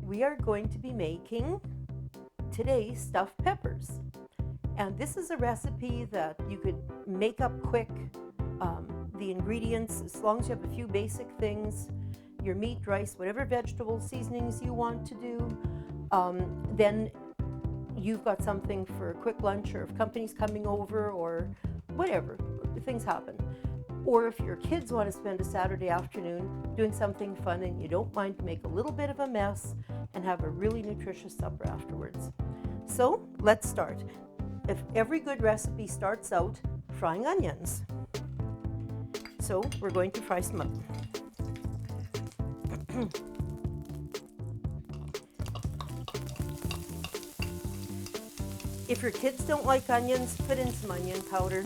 We are going to be making today stuffed peppers. And this is a recipe that you could make up quick. The ingredients, as long as you have a few basic things, your meat, rice, whatever vegetable seasonings you want to do, then you've got something for a quick lunch, or if company's coming over, or whatever, things happen. Or if your kids want to spend a Saturday afternoon doing something fun and you don't mind to make a little bit of a mess and have a really nutritious supper afterwards. So let's start. If every good recipe starts out frying onions. So we're going to fry some up. If your kids don't like onions, put in some onion powder.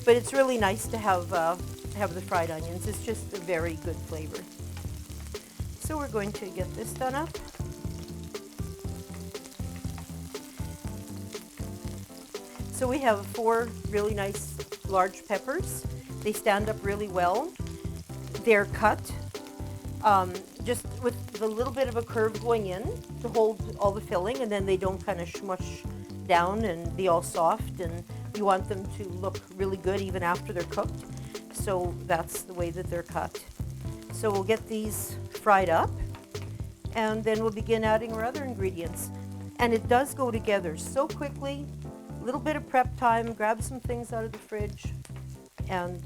But it's really nice to have the fried onions. It's just a very good flavor. So we're going to get this done up. So we have 4 really nice large peppers. They stand up really well. They're cut just with a little bit of a curve going in to hold all the filling, and then they don't kind of smush down and be all soft, and you want them to look really good even after they're cooked. So that's the way that they're cut. So we'll get these fried up, and then we'll begin adding our other ingredients. And it does go together so quickly. A little bit of prep time, grab some things out of the fridge, and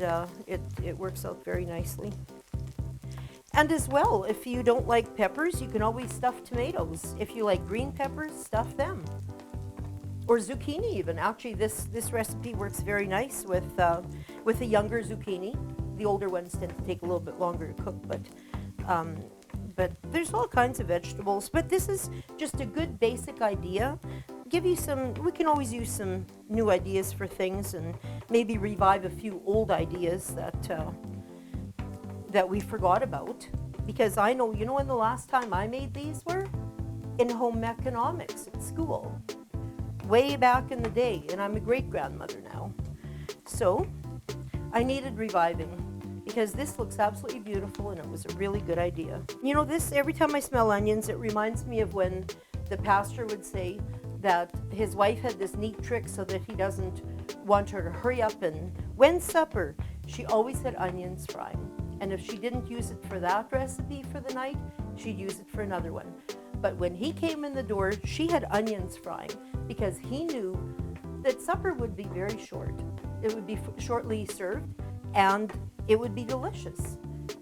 it works out very nicely. And as well, if you don't like peppers, you can always stuff tomatoes. If you like green peppers, stuff them. Or zucchini even. Actually, this recipe works very nice with a younger zucchini. The older ones tend to take a little bit longer to cook, but there's all kinds of vegetables. But this is just a good basic idea. Give you some. We can always use some new ideas for things, and maybe revive a few old ideas that we forgot about. Because I know, you know, when the last time I made these were in home economics at school, way back in the day, and I'm a great-grandmother now. So I needed reviving, because this looks absolutely beautiful and it was a really good idea. You know, this, every time I smell onions, it reminds me of when the pastor would say that his wife had this neat trick so that he doesn't want her to hurry up, and when's supper? She always had onions frying. And if she didn't use it for that recipe for the night, she'd use it for another one. But when he came in the door, she had onions frying, because he knew that supper would be very short. It would be shortly served, and it would be delicious.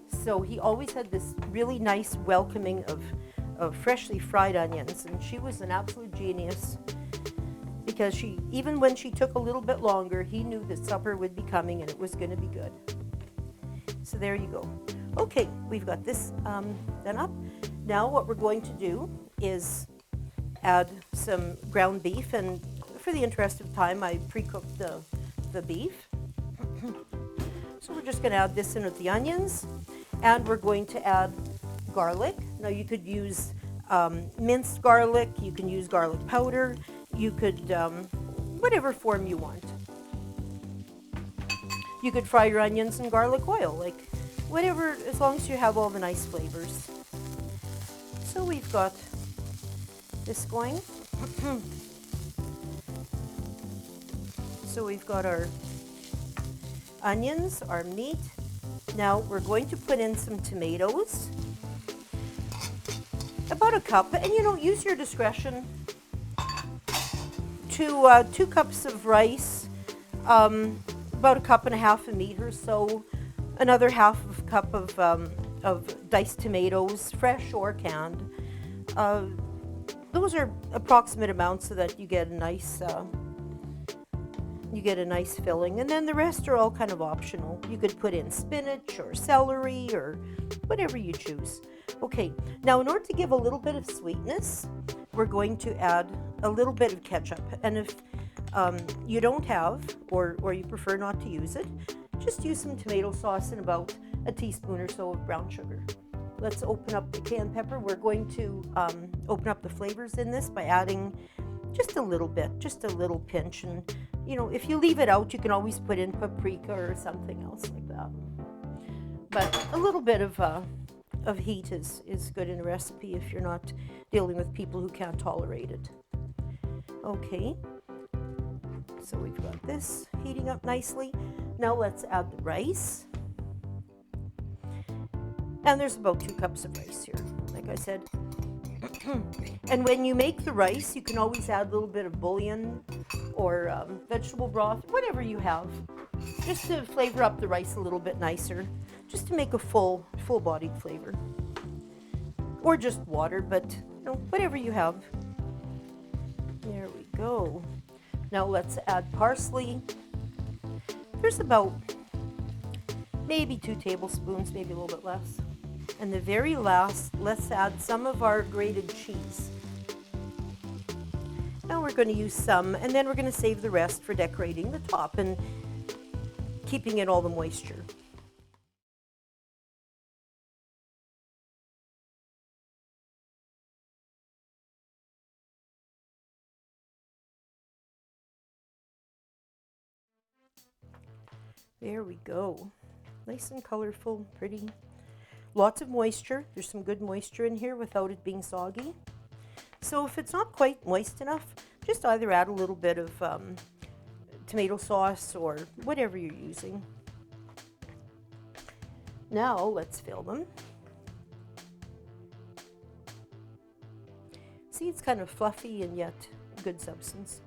So he always had this really nice welcoming of freshly fried onions, and she was an absolute genius, because she, even when she took a little bit longer, he knew that supper would be coming and it was going to be good. So there you go. Okay, we've got this done up. Now what we're going to do is add some ground beef, and for the interest of time, I pre-cooked the beef. So we're just going to add this in with the onions, and we're going to add garlic. Now you could use minced garlic, you can use garlic powder, you could, whatever form you want. You could fry your onions in garlic oil, like whatever, as long as you have all the nice flavors. So we've got this going. So we've got our onions, our meat, Now we're going to put in some tomatoes, about a cup, and use your discretion. To 2 cups of rice, about a cup and a half of meat or so, another half of a cup of diced tomatoes, fresh or canned. Those are approximate amounts so that you get a nice filling, and then the rest are all kind of optional. You could put in spinach or celery or whatever you choose. Okay, now in order to give a little bit of sweetness, we're going to add a little bit of ketchup. And if you don't have, or you prefer not to use it, just use some tomato sauce and about a teaspoon or so of brown sugar. Let's open up the cayenne pepper. We're going to open up the flavors in this by adding just a little bit, just a little pinch. And if you leave it out, you can always put in paprika or something else like that. But a little bit of heat is good in a recipe if you're not dealing with people who can't tolerate it. Okay, so we've got this heating up nicely. Now let's add the rice. And there's about 2 cups of rice here, like I said. And when you make the rice, you can always add a little bit of bouillon or vegetable broth, whatever you have, just to flavor up the rice a little bit nicer, just to make a full-bodied flavor. Or just water, but whatever you have. There we go. Now let's add parsley. There's about maybe 2 tablespoons, maybe a little bit less. And the very last, let's add some of our grated cheese. Now we're going to use some, and then we're going to save the rest for decorating the top and keeping in all the moisture. There we go. Nice and colorful, pretty. Lots of moisture. There's some good moisture in here without it being soggy. So if it's not quite moist enough, just either add a little bit of tomato sauce or whatever you're using. Now let's fill them. See, it's kind of fluffy and yet good substance.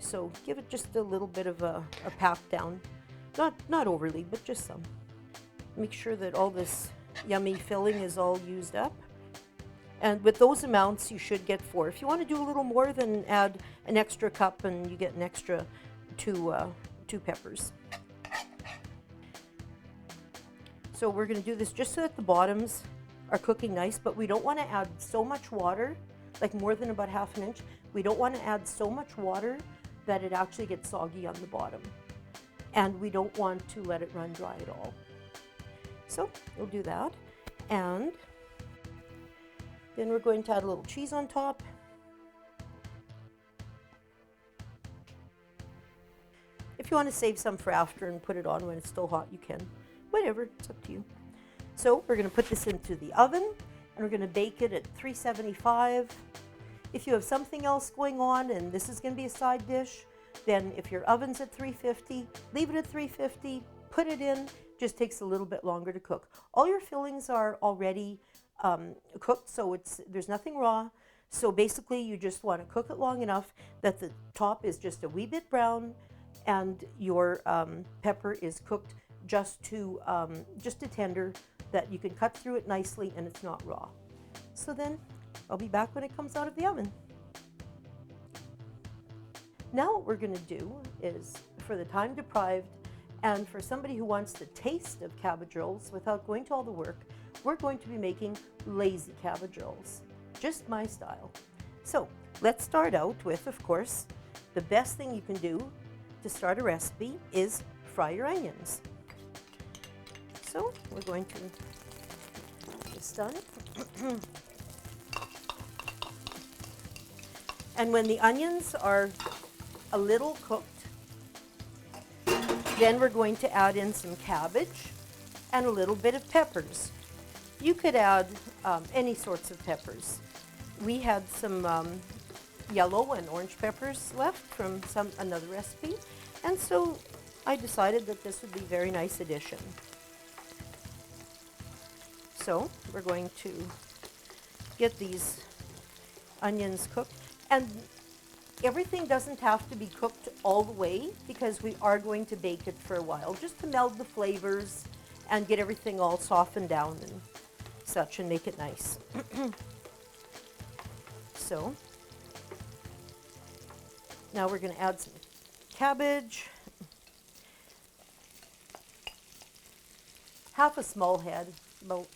So give it just a little bit of a pat down. Not overly, but just some. Make sure that all this yummy filling is all used up. And with those amounts, you should get 4. If you want to do a little more, then add an extra cup and you get an extra 2 peppers. So we're going to do this just so that the bottoms are cooking nice, but we don't want to add so much water, like more than about ½ inch. We don't want to add so much water that it actually gets soggy on the bottom. And we don't want to let it run dry at all. So we'll do that. And then we're going to add a little cheese on top. If you want to save some for after and put it on when it's still hot, you can. Whatever, it's up to you. So we're going to put this into the oven and we're going to bake it at 375. If you have something else going on and this is going to be a side dish, then if your oven's at 350, leave it at 350, put it in, just takes a little bit longer to cook. All your fillings are already cooked, so there's nothing raw. So basically you just want to cook it long enough that the top is just a wee bit brown and your pepper is cooked just to tender, that you can cut through it nicely and it's not raw. So then I'll be back when it comes out of the oven. Now what we're going to do is, for the time deprived and for somebody who wants the taste of cabbage rolls without going to all the work, we're going to be making lazy cabbage rolls, just my style. So let's start out with, of course, the best thing you can do to start a recipe is fry your onions. So we're going to get this done. And when the onions are a little cooked, then we're going to add in some cabbage and a little bit of peppers. You could add any sorts of peppers. We had some yellow and orange peppers left from another recipe, and so I decided that this would be a very nice addition. So we're going to get these onions cooked. And everything doesn't have to be cooked all the way because we are going to bake it for a while, just to meld the flavors and get everything all softened down and such and make it nice. So now we're going to add some cabbage, half a small head, about.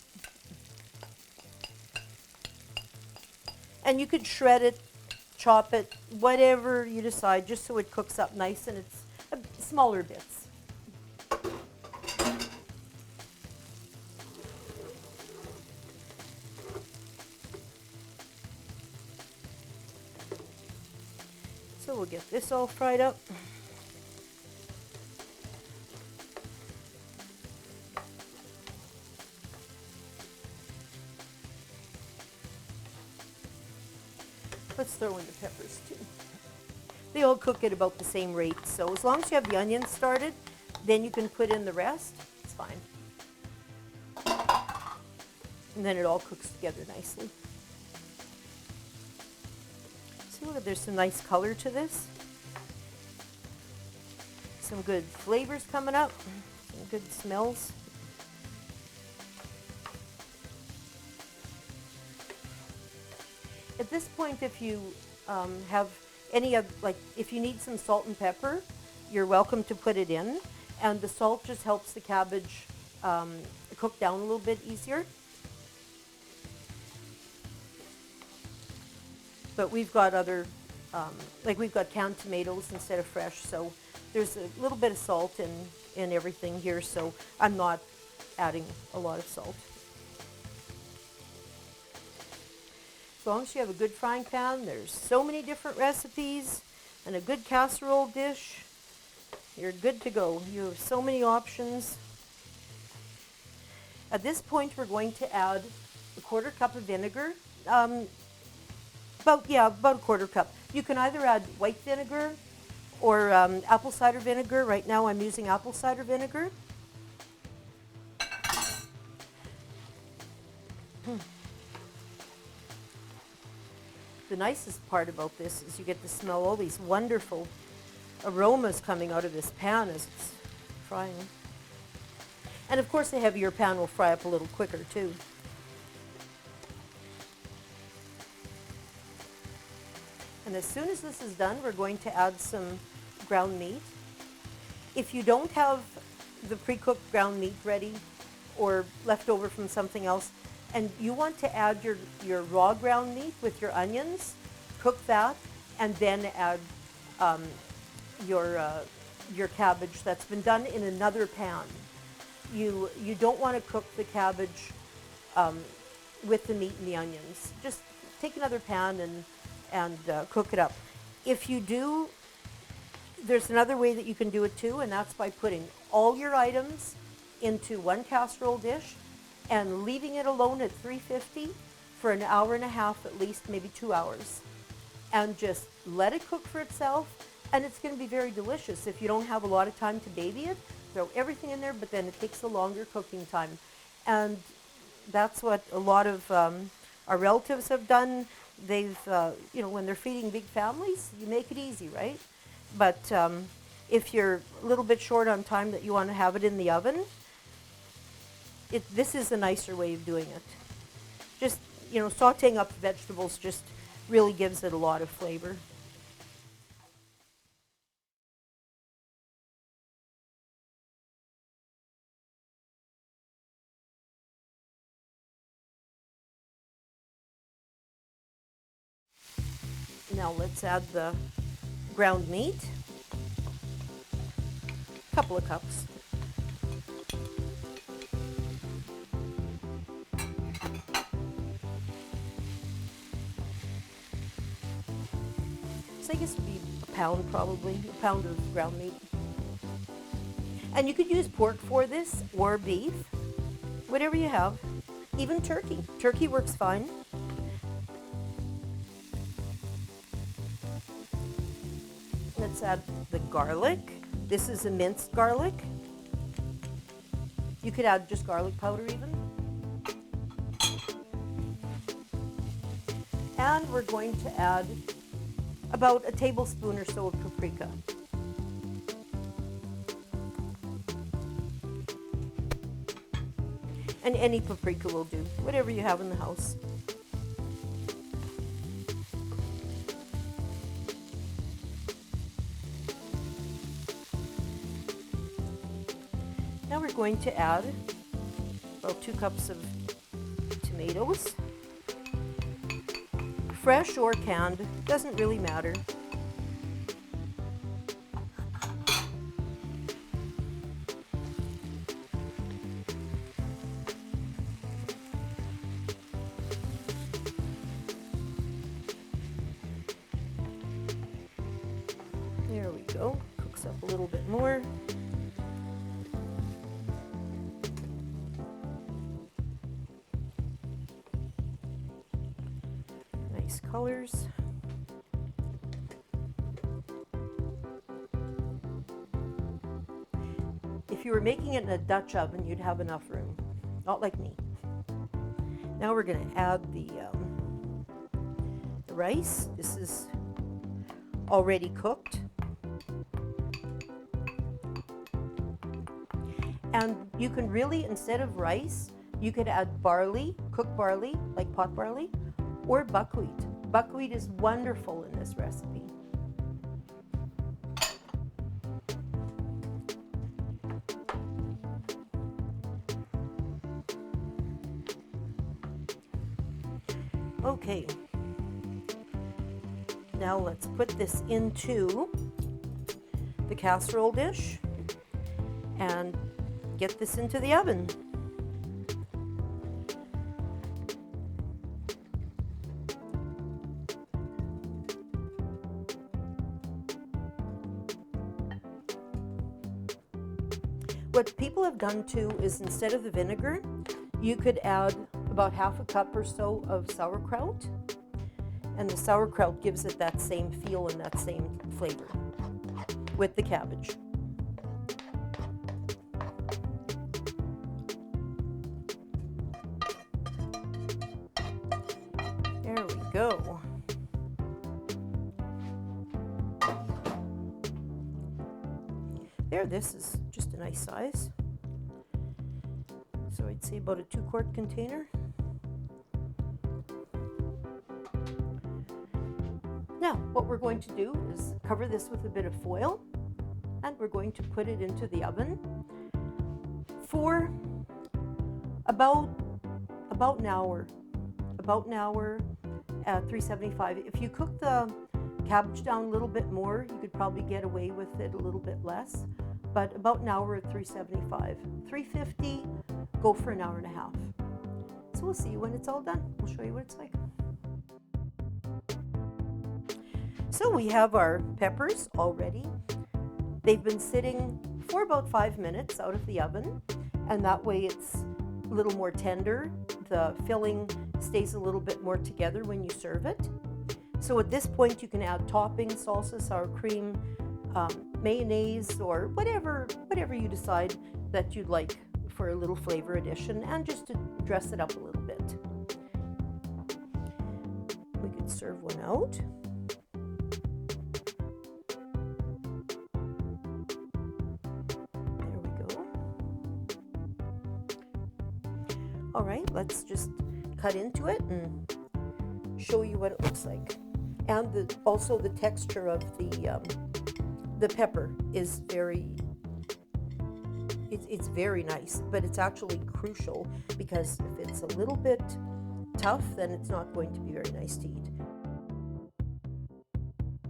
And you could shred it, chop it, whatever you decide, just so it cooks up nice and it's smaller bits. So we'll get this all fried up. Let's throw in the peppers too. They all cook at about the same rate, so as long as you have the onions started, then you can put in the rest. It's fine. And then it all cooks together nicely. See, look, there's some nice color to this. Some good flavors coming up, some good smells. At this point, if you have any of, like, if you need some salt and pepper, you're welcome to put it in. And the salt just helps the cabbage cook down a little bit easier. But we've got other, like we've got canned tomatoes instead of fresh, so there's a little bit of salt in everything here, so I'm not adding a lot of salt. As long as you have a good frying pan, there's so many different recipes, and a good casserole dish, you're good to go. You have so many options. At this point, we're going to add a 1/4 cup of vinegar. About a 1/4 cup. You can either add white vinegar or apple cider vinegar. Right now I'm using apple cider vinegar. The nicest part about this is you get to smell all these wonderful aromas coming out of this pan as it's frying. And of course a heavier pan will fry up a little quicker too. And as soon as this is done, we're going to add some ground meat. If you don't have the pre-cooked ground meat ready or left over from something else, and you want to add your raw ground meat with your onions, cook that, and then add your cabbage that's been done in another pan. You don't want to cook the cabbage with the meat and the onions. Just take another pan and cook it up. If you do, there's another way that you can do it too, and that's by putting all your items into one casserole dish and leaving it alone at 350 for an hour and a half at least, maybe 2 hours. And just let it cook for itself, and it's going to be very delicious. If you don't have a lot of time to baby it, throw everything in there, but then it takes a longer cooking time. And that's what a lot of our relatives have done. They've, when they're feeding big families, you make it easy, right? But if you're a little bit short on time that you want to have it in the oven, this is a nicer way of doing it. Just, sauteing up the vegetables just really gives it a lot of flavor. Now let's add the ground meat. A couple of cups. So I guess it would be a pound probably, a pound of ground meat. And you could use pork for this, or beef, whatever you have. Even turkey. Turkey works fine. Let's add the garlic. This is a minced garlic. You could add just garlic powder even. And we're going to add about a tablespoon or so of paprika. And any paprika will do, whatever you have in the house. Now we're going to add about 2 cups of tomatoes. Fresh or canned, doesn't really matter. There we go, cooks up a little bit more. Nice colors. If you were making it in a Dutch oven, you'd have enough room, not like me. Now we're going to add the rice. This is already cooked. And you can really, instead of rice, you could add barley, cooked barley, like pot barley, or buckwheat. Buckwheat is wonderful in this recipe. Okay, now let's put this into the casserole dish and get this into the oven. What people have done too is, instead of the vinegar, you could add about half a cup or so of sauerkraut, and the sauerkraut gives it that same feel and that same flavor with the cabbage. There we go. There, this is just a nice size. So I'd say about a 2-quart container. Now, what we're going to do is cover this with a bit of foil, and we're going to put it into the oven for about an hour. About an hour at 375. If you cook the cabbage down a little bit more, you could probably get away with it a little bit less, but about an hour at 375. 350, go for an hour and a half. So we'll see you when it's all done. We'll show you what it's like. So we have our peppers all ready. They've been sitting for about 5 minutes out of the oven, and that way it's a little more tender. The filling stays a little bit more together when you serve it. So at this point you can add toppings, salsa, sour cream, mayonnaise, or whatever you decide that you'd like for a little flavor addition, and just to dress it up a little bit. We could serve one out. There we go. All right, let's just cut into it and show you what it looks like. And also the texture of the pepper is it's very nice, but it's actually crucial, because if it's a little bit tough, then it's not going to be very nice to eat.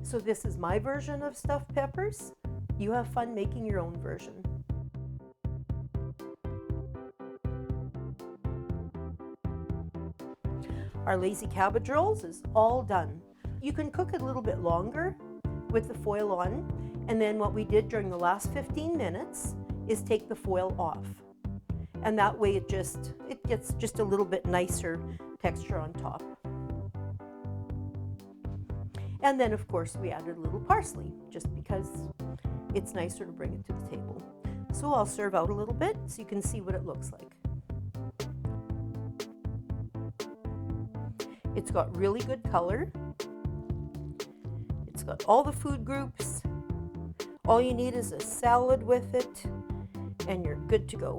So this is my version of stuffed peppers. You have fun making your own version. Our lazy cabbage rolls is all done. You can cook it a little bit longer with the foil on, and then what we did during the last 15 minutes is take the foil off. And that way it gets just a little bit nicer texture on top. And then of course we added a little parsley, just because it's nicer to bring it to the table. So I'll serve out a little bit so you can see what it looks like. It's got really good color. It's got all the food groups. All you need is a salad with it, and you're good to go.